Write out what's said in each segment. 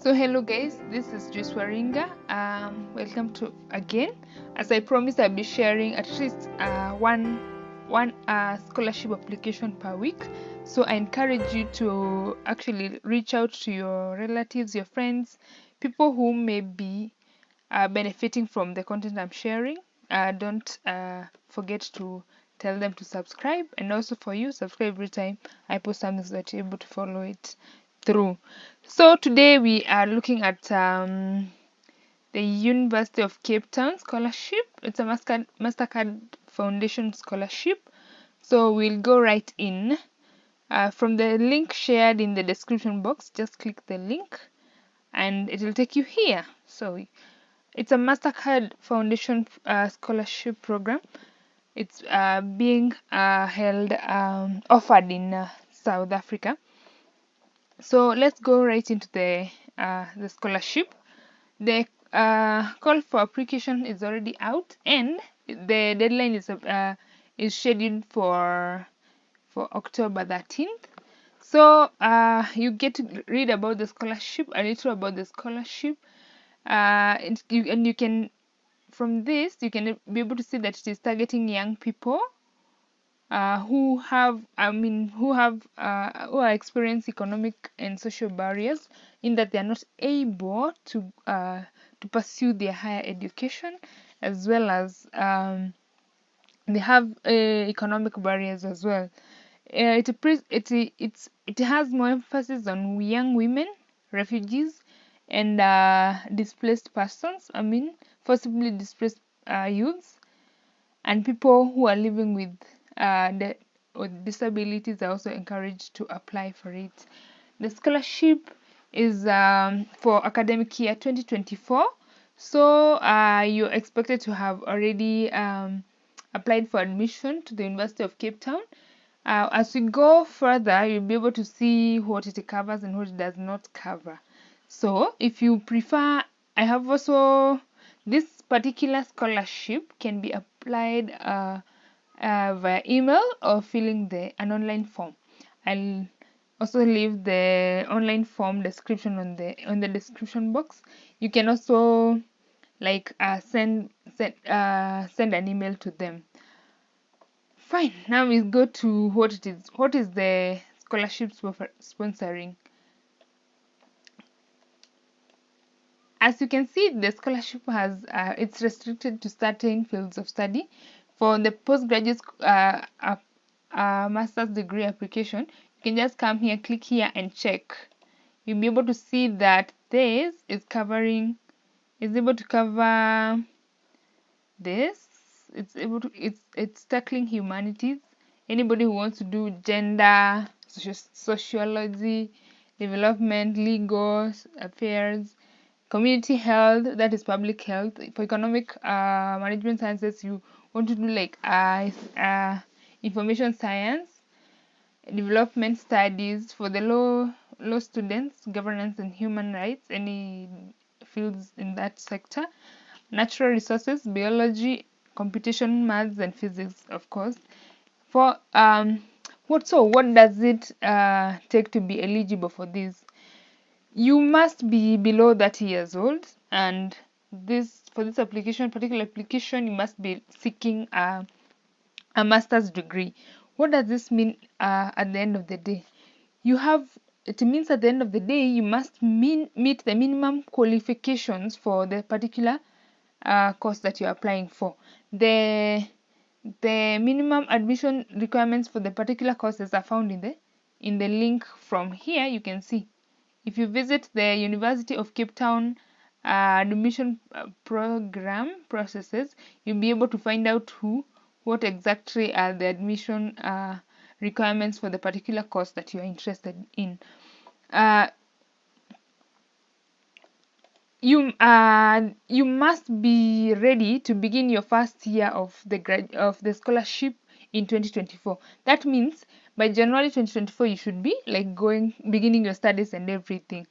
So hello guys, this is Joyce Ringa. Welcome to again. As I promised, I'll be sharing at least one scholarship application per week. So I encourage you to actually reach out to your relatives, your friends, people who may be benefiting from the content I'm sharing. Don't forget to tell them to subscribe, and also for you, subscribe every time I post something so that you're able to follow it through. So today we are looking at the University of Cape Town scholarship. It's a Mastercard Foundation scholarship. So we'll go right in. From the link shared in the description box, just click the link and it will take you here. So it's a Mastercard Foundation scholarship program. It's being held offered in South Africa. So let's go right into the scholarship. The call for application is already out, and the deadline is scheduled for October 13th. So you get to read about the scholarship, a little about the scholarship, and you can, from this you can be able to see that it is targeting young people who are experience economic and social barriers, in that they are not able to pursue their higher education, as well as they have economic barriers as well. It has more emphasis on young women, refugees, and displaced persons. Forcibly displaced youths, and people who are living with disabilities are also encouraged to apply for it. The scholarship is for academic year 2024. So you're expected to have already applied for admission to the University of Cape Town. As we go further, you'll be able to see what it covers and what it does not cover. So if you prefer, I have also, this particular scholarship can be applied via email or filling an online form. I'll also leave the online form description on the description box. You can also send an email to them. Fine. Now we go to what it is. What is the scholarship sponsoring? As you can see, the scholarship has it's restricted to certain fields of study. For the postgraduate master's degree application, you can just come here, click here, and check. You'll be able to see that this is able to cover this. It's tackling humanities. Anybody who wants to do gender, sociology, development, legal affairs, community health, that is public health. For economic management sciences, you want to do information science, development studies. For the law students, governance and human rights, any fields in that sector. Natural resources, biology, computation, maths and physics, of course. For what does it take to be eligible for this? You must be below 30 years old, and for this particular application, you must be seeking a master's degree. What does this mean at the end of the day? It means at the end of the day, you must meet the minimum qualifications for the particular course that you're applying for. The minimum admission requirements for the particular courses are found in the link from here. You can see, if you visit the University of Cape Town admission program processes, you'll be able to find out what exactly are the admission requirements for the particular course that you are interested in. You must be ready to begin your first year of the scholarship in 2024. That means by January 2024 you should be beginning your studies and everything.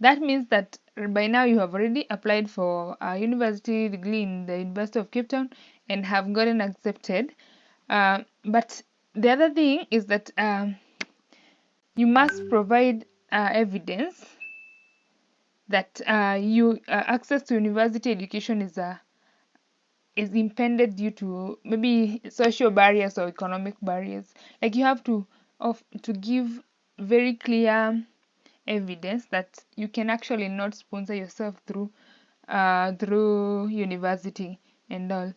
That means that by now you have already applied for a university degree in the University of Cape Town and have gotten accepted. But the other thing is that you must provide evidence that you access to university education is impeded due to maybe social barriers or economic barriers. Like you have to give very clear evidence that you can actually not sponsor yourself through university and all.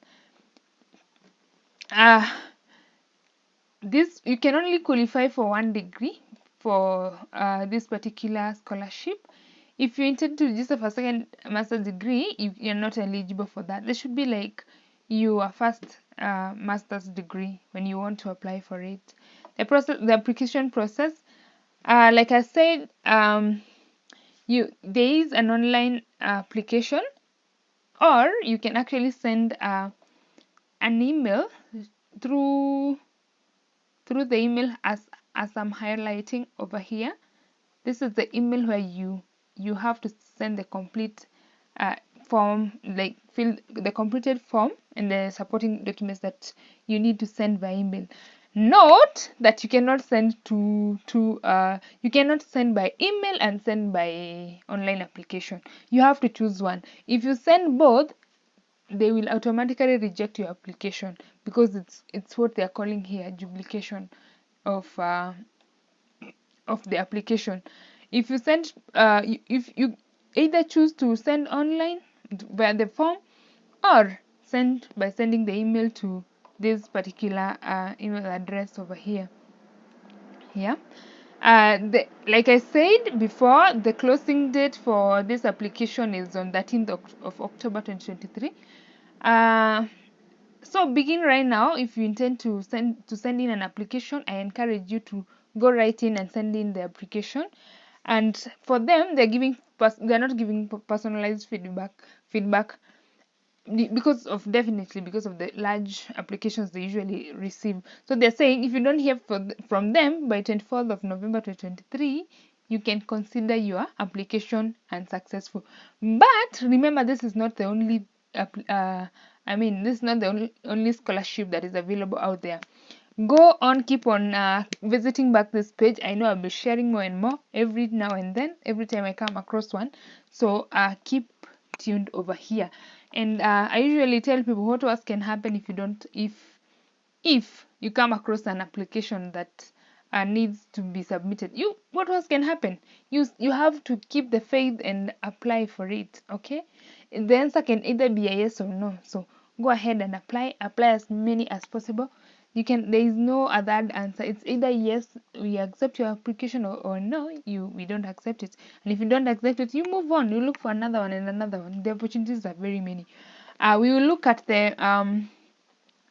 This you can only qualify for 1 degree for this particular scholarship. If you intend to register for second master's degree, you're not eligible for that. There should be like your first master's degree when you want to apply for it. The application process, like I said, there is an online application, or you can actually send an email through the email as I'm highlighting over here. This is the email where you have to send the complete form, like fill the completed form and the supporting documents that you need to send by email. Note that you cannot send you cannot send by email and send by online application. You have to choose one. If you send both, they will automatically reject your application because it's what they are calling here duplication of the application. If you send if you either choose to send online via the form or send by sending the email to this particular email address over here. Yeah. Like I said before, the closing date for this application is on 13th of October 2023. So begin right now. If you intend to send in an application, I encourage you to go right in and send in the application. And for them, they're not giving personalized feedback because of the large applications they usually receive. So they're saying if you don't hear from them by 24th of November 2023, you can consider your application unsuccessful. But remember, this is not the only this is not the only scholarship that is available out there. Go on, keep on visiting back this page. I know I'll be sharing more and more every now and then, every time I come across one. So keep tuned over here. And I usually tell people what else can happen if you come across an application that needs to be submitted. What else can happen? You have to keep the faith and apply for it. Okay, the answer can either be a yes or no. So go ahead and apply as many as possible. There is no other answer. It's either yes, we accept your application, or no, we don't accept it. And if you don't accept it, you move on. You look for another one and another one. The opportunities are very many. We will look at the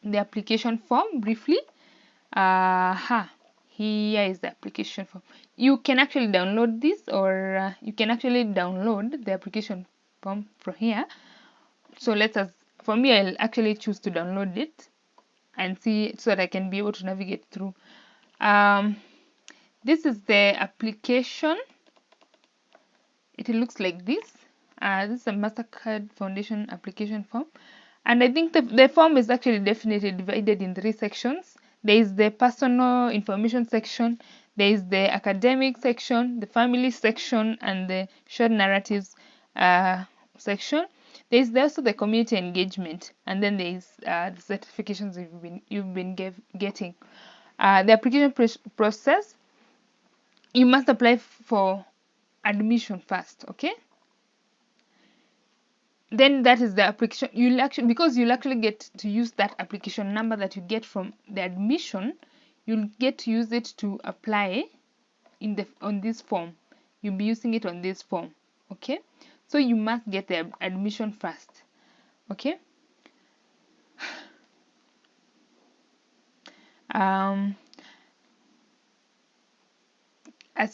application form briefly. Here is the application form. You can actually download this, or you can actually download the application form from here. So for me, I'll actually choose to download it and see so that I can be able to navigate through. This is the application. It looks like this. This is a Mastercard Foundation application form. And I think the form is actually definitely divided in 3 sections. There is the personal information section, there is the academic section, the family section, and the short narratives section. There is also the community engagement, and then there is the certifications you've been getting. The application process, you must apply for admission first, okay? Then that is the application. You'll actually get to use that application number that you get from the admission. You'll get to use it to apply on this form. You'll be using it on this form, okay? So you must get the admission first, okay? As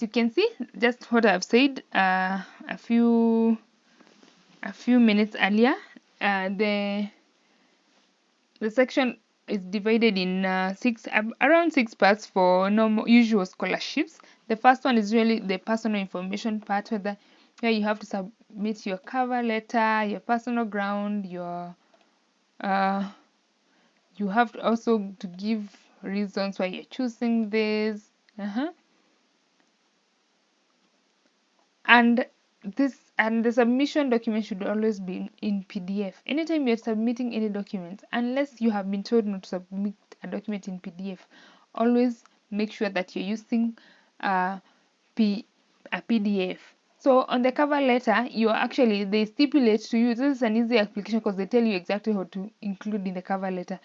you can see, just what I've said a few minutes earlier, the section is divided in around 6 parts for usual scholarships. The first one is really the personal information part, where you have to submit your cover letter, your personal ground, you have to also to give reasons why you're choosing this. And the submission document should always be in PDF. Anytime you're submitting any document, unless you have been told not to submit a document in PDF, always make sure that you're using a PDF. So on the cover letter, they stipulate to you, this is an easy application because they tell you exactly what to include in the cover letter.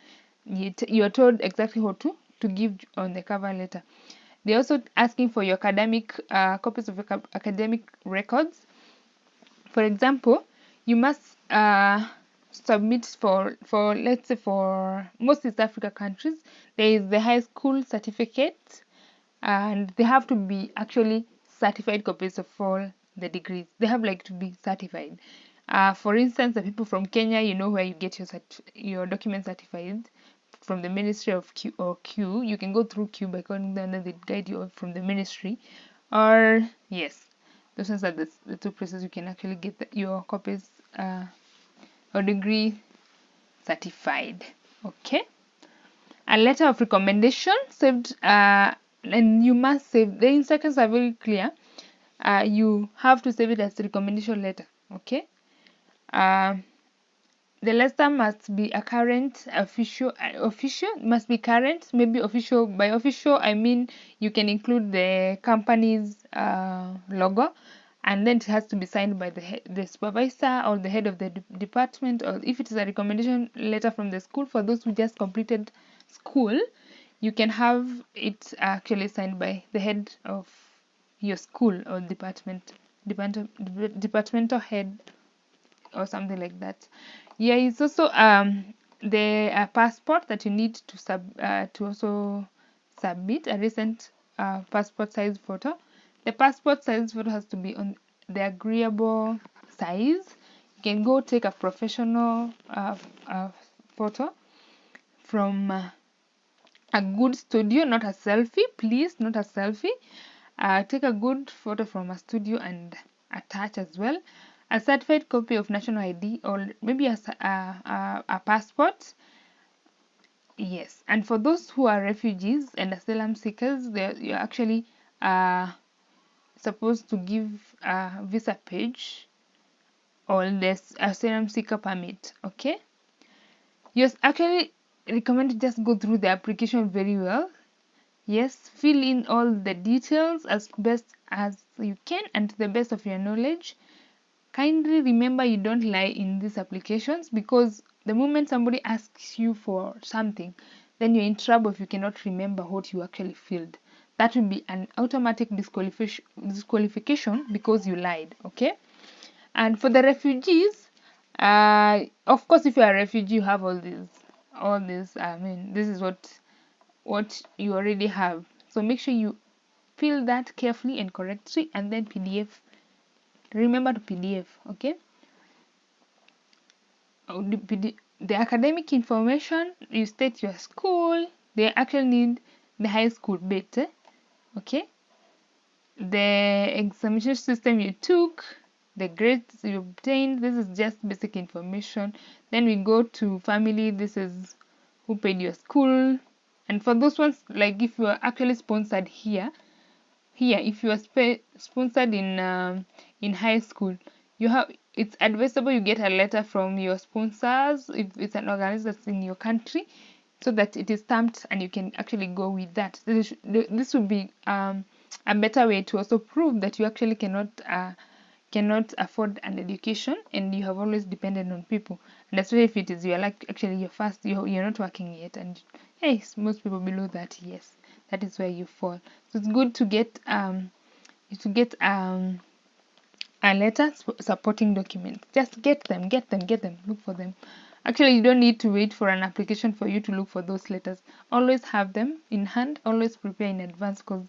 You're told exactly what to give on the cover letter. They're also asking for your academic copies of your academic records. For example, you must submit for let's say for most East Africa countries, there is the high school certificate, and they have to be actually certified copies of all the degrees. They have like to be certified. For instance, the people from Kenya, you know where you get your document certified from the Ministry of Q or Q. You can go through Q by calling them, and they guide you from the ministry. Or yes, those ones are the two places you can actually get your copies or degree certified. Okay. A letter of recommendation saved, and you must save. The instructions are very clear. You have to save it as a recommendation letter. Okay. The letter must be a current official must be current, maybe official. By official I mean you can include the company's logo, and then it has to be signed by the supervisor or the head of the department, or if it is a recommendation letter from the school, for those who just completed school, you can have it actually signed by the head of your school or departmental head or something like that. Yeah, it's also the passport that you need to also submit a recent passport size photo. The passport size photo has to be on the agreeable size. You can go take a professional photo from a good studio, not a selfie, please, not a selfie. Take a good photo from a studio and attach as well a certified copy of national ID, or maybe a passport. Yes, and for those who are refugees and asylum seekers, you're actually supposed to give a visa page or this asylum seeker permit. Okay, yes, actually recommend to just go through the application very well. Yes, fill in all the details as best as you can and to the best of your knowledge. Kindly remember you don't lie in these applications, because the moment somebody asks you for something, then you're in trouble if you cannot remember what you actually filled. That will be an automatic disqualification because you lied. Okay. And for the refugees, of course, if you are a refugee, you have all these. I mean, this is what you already have. So make sure you fill that carefully and correctly, and then PDF. Remember to PDF. Okay. The academic information, you state your school. They actually need the high school bit. Okay. The examination system you took, the grades you obtained. This is just basic information. Then we go to family. This is who paid your school. And for those ones, like if you are actually sponsored here, if you are sponsored in high school, it's advisable you get a letter from your sponsors if it's an organization that's in your country, so that it is stamped and you can actually go with that. This would be a better way to also prove that you actually cannot afford an education and you have always depended on people, and especially if it is actually your first, you're not working yet, and hey, most people below that, yes, that is where you fall. So it's good to get a letter supporting documents. Just get them. Look for them. Actually, you don't need to wait for an application for you to look for those letters. Always have them in hand. Always prepare in advance, because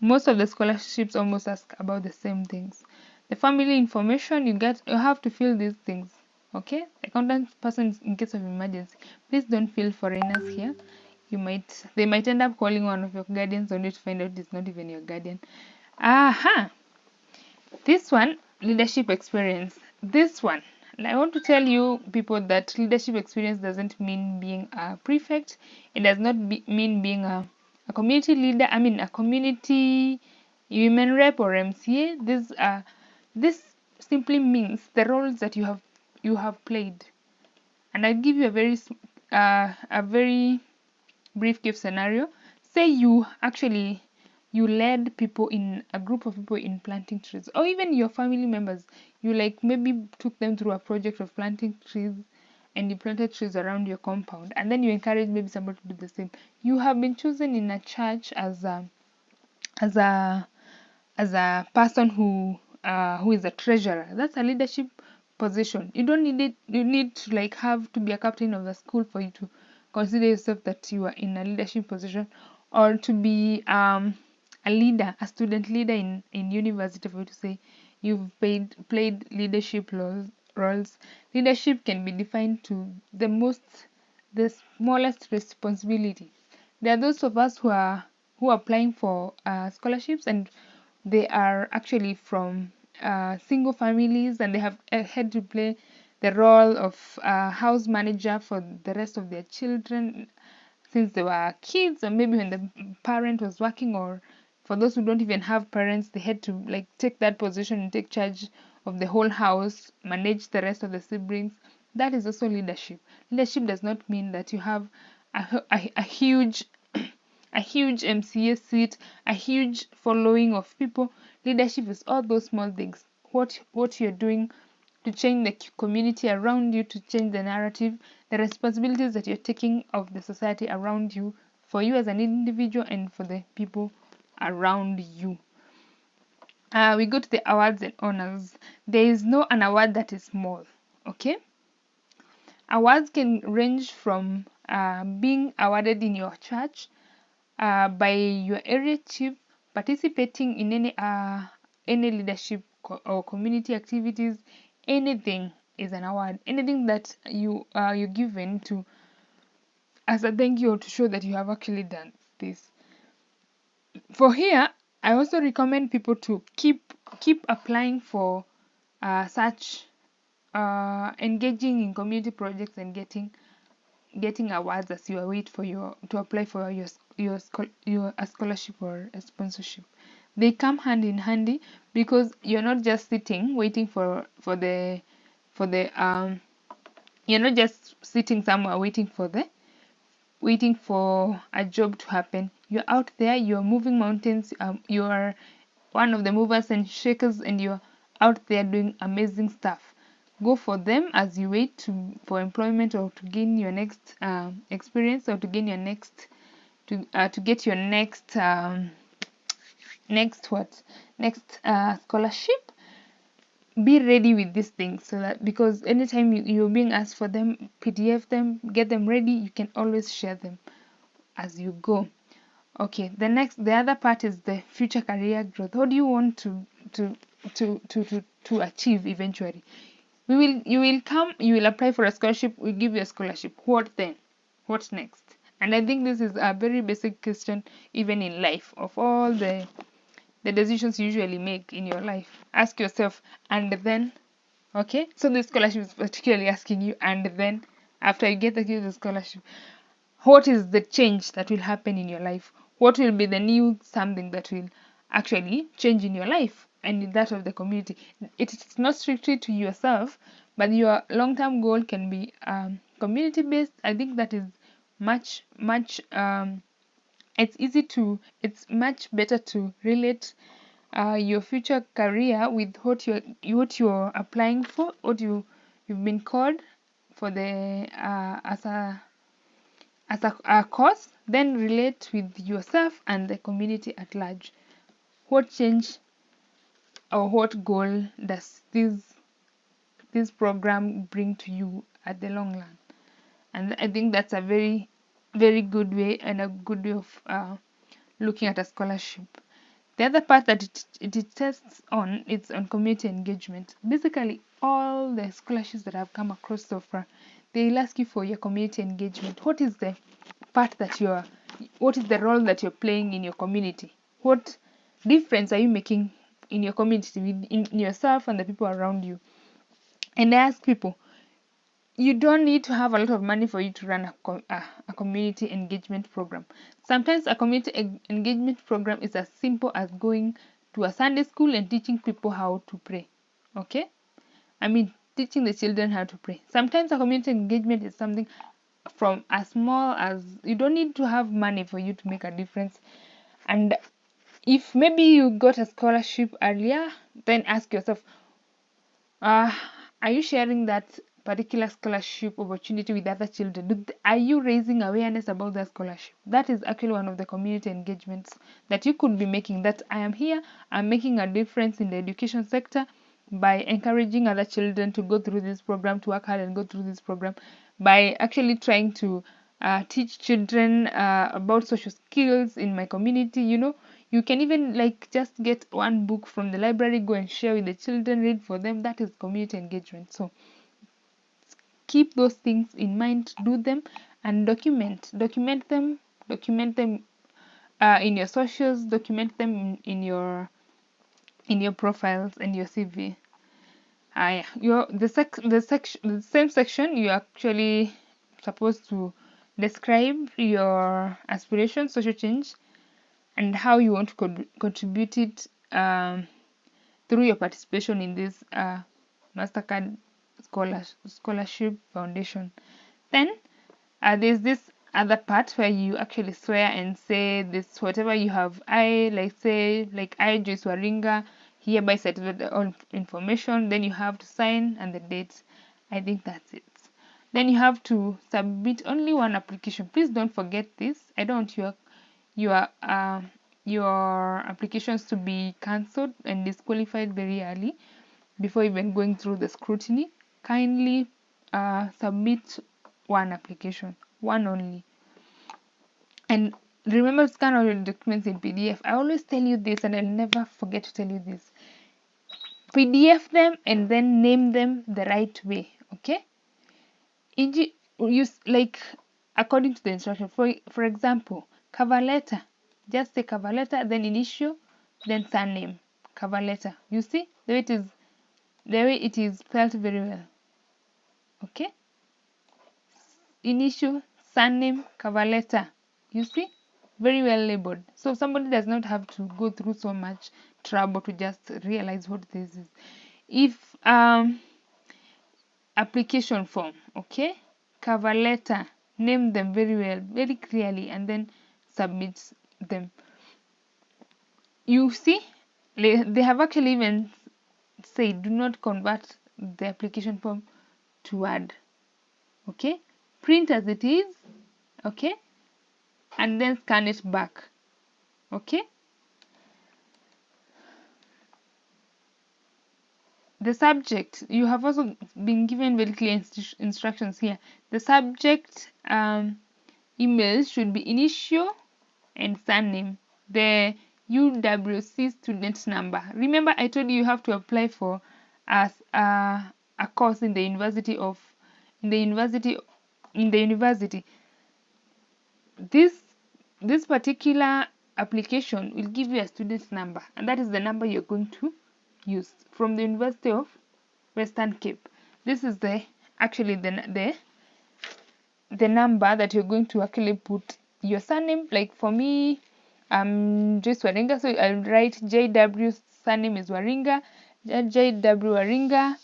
most of the scholarships almost ask about the same things. The family information, you have to fill these things. Okay, the contact person in case of emergency. Please don't fill foreigners here. They might end up calling one of your guardians only to find out it's not even your guardian. Aha. This one, leadership experience. This one, I want to tell you people that leadership experience doesn't mean being a prefect. It does not mean being a community leader. I mean a community women rep or MCA. This simply means the roles that you have played. And I'll give you a very brief case scenario. Say you led people in a group of people in planting trees, or even your family members. You like maybe took them through a project of planting trees, and you planted trees around your compound, and then you encourage maybe somebody to do the same. You have been chosen in a church as a as a person who is a treasurer. That's a leadership position. You don't need it. You need to like have to be a captain of the school for you to consider yourself that you are in a leadership position, or to be a leader, a student leader in university, for you to say you've played leadership roles. Leadership can be defined to the smallest responsibility. There are those of us who are applying for scholarships, and they are actually from single families, and they have had to play the role of house manager for the rest of their children since they were kids, or maybe when the parent was working, or for those who don't even have parents, they had to like take that position and take charge of the whole house, manage the rest of the siblings. That is also leadership. Leadership does not mean that you have a huge a huge MCA seat, a huge following of people. Leadership is all those small things. What you're doing to change the community around you, to change the narrative, the responsibilities that you're taking of the society around you, for you as an individual and for the people around you. We go to the awards and honors. There is no an award that is small. Okay, awards can range from being awarded in your church, by your area chief, participating in any leadership or community activities. Anything is an award. Anything that you're given to as a thank you, or to show that you have actually done this. For here, I also recommend people to keep applying for such engaging in community projects and getting awards as you wait for to apply for your a scholarship or a sponsorship. They come hand in handy, because you're not just sitting waiting for the you're not just sitting somewhere waiting for a job to happen. You're out there, you're moving mountains, you're one of the movers and shakers, and you're out there doing amazing stuff. Go for them as you wait for employment, or to gain your next experience, or to gain your next to get your next scholarship. Be ready with these things, so that because anytime you're being asked for them, PDF them, get them ready. You can always share them as you go. Okay, the other part is the future career growth. What do you want to achieve eventually? You will apply for a scholarship, we give you a scholarship. What then? What next? And I think this is a very basic question, even in life, of all the decisions you usually make in your life. Ask yourself, and then, okay? So the scholarship is particularly asking you, and then, after you get the scholarship, what is the change that will happen in your life? What will be the new something that will actually change in your life and in that of the community? It is not strictly to yourself, but your long-term goal can be community-based. I think that is much it's much better to relate your future career with what you're applying for, what you've been called for the as a course, then relate with yourself and the community at large. What change or what goal does this program bring to you at the long run? And I think that's a very, very good way, and a good way of looking at a scholarship. The other part that it tests on, it's on community engagement. Basically, all the scholarships that I've come across so far, they'll ask you for your community engagement. What is the role that you're playing in your community? What difference are you making in your community, in yourself and the people around you? And I ask people, you don't need to have a lot of money for you to run a community engagement program. Sometimes a community engagement program is as simple as going to a Sunday school and teaching people how to pray. Okay, I mean, teaching the children how to pray. Sometimes a community engagement is something from as small as, you don't need to have money for you to make a difference. And if maybe you got a scholarship earlier, then ask yourself, are you sharing that particular scholarship opportunity with other children? Are you raising awareness about that scholarship? That is actually one of the community engagements that you could be making, that I am here, I'm making a difference in the education sector by encouraging other children to go through this program, to work hard and go through this program, by actually trying to teach children about social skills in my community. You can even like just get one book from the library, go and share with the children, read for them. That is community engagement. So keep those things in mind, do them, and document them in your socials, document them in your profiles and your CV. The same section, you're actually supposed to describe your aspirations, social change, and how you want to contribute it through your participation in this Mastercard Scholarship Foundation. Then there's this other part where you actually swear and say this, whatever you have. I Joyce Waringa hereby certify all information. Then you have to sign and the dates. I think that's it. Then you have to submit only one application. Please don't forget this. I don't want your applications to be cancelled and disqualified very early before even going through the scrutiny. Kindly submit one application, one only. And remember, scan all your documents in PDF. I always tell you this, and I'll never forget to tell you this. PDF them and then name them the right way. Okay? Use like according to the instruction. For example, cover letter. Just say cover letter, then initial, then surname. Cover letter. You see the way it is spelled very well. Okay? Initial, surname, cover letter. You see? Very well labeled. So somebody does not have to go through so much trouble to just realize what this is. If application form, okay? Cover letter, name them very well, very clearly, and then submit them. You see? They have actually even said do not convert the application form to Word. Okay? Print as it is, okay, and then scan it back. Okay, the subject, you have also been given very clear instructions here. The subject email should be initial and surname, the UWC student number. Remember, I told you have to apply for as a course in the university. This particular application will give you a student number, and that is the number you're going to use from the University of Western Cape. This is the number that you're going to actually put your surname. Like for me, Joyce Waringa, so I'll write JW, surname is Waringa, JW Waringa,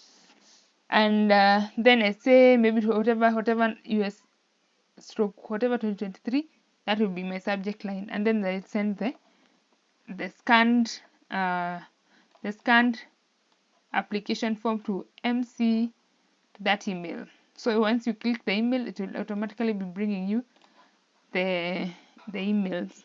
and then I say maybe whatever US stroke whatever 2023. That will be my subject line, and then I send the scanned application form to MC, to that email. So once you click the email, it will automatically be bringing you the emails.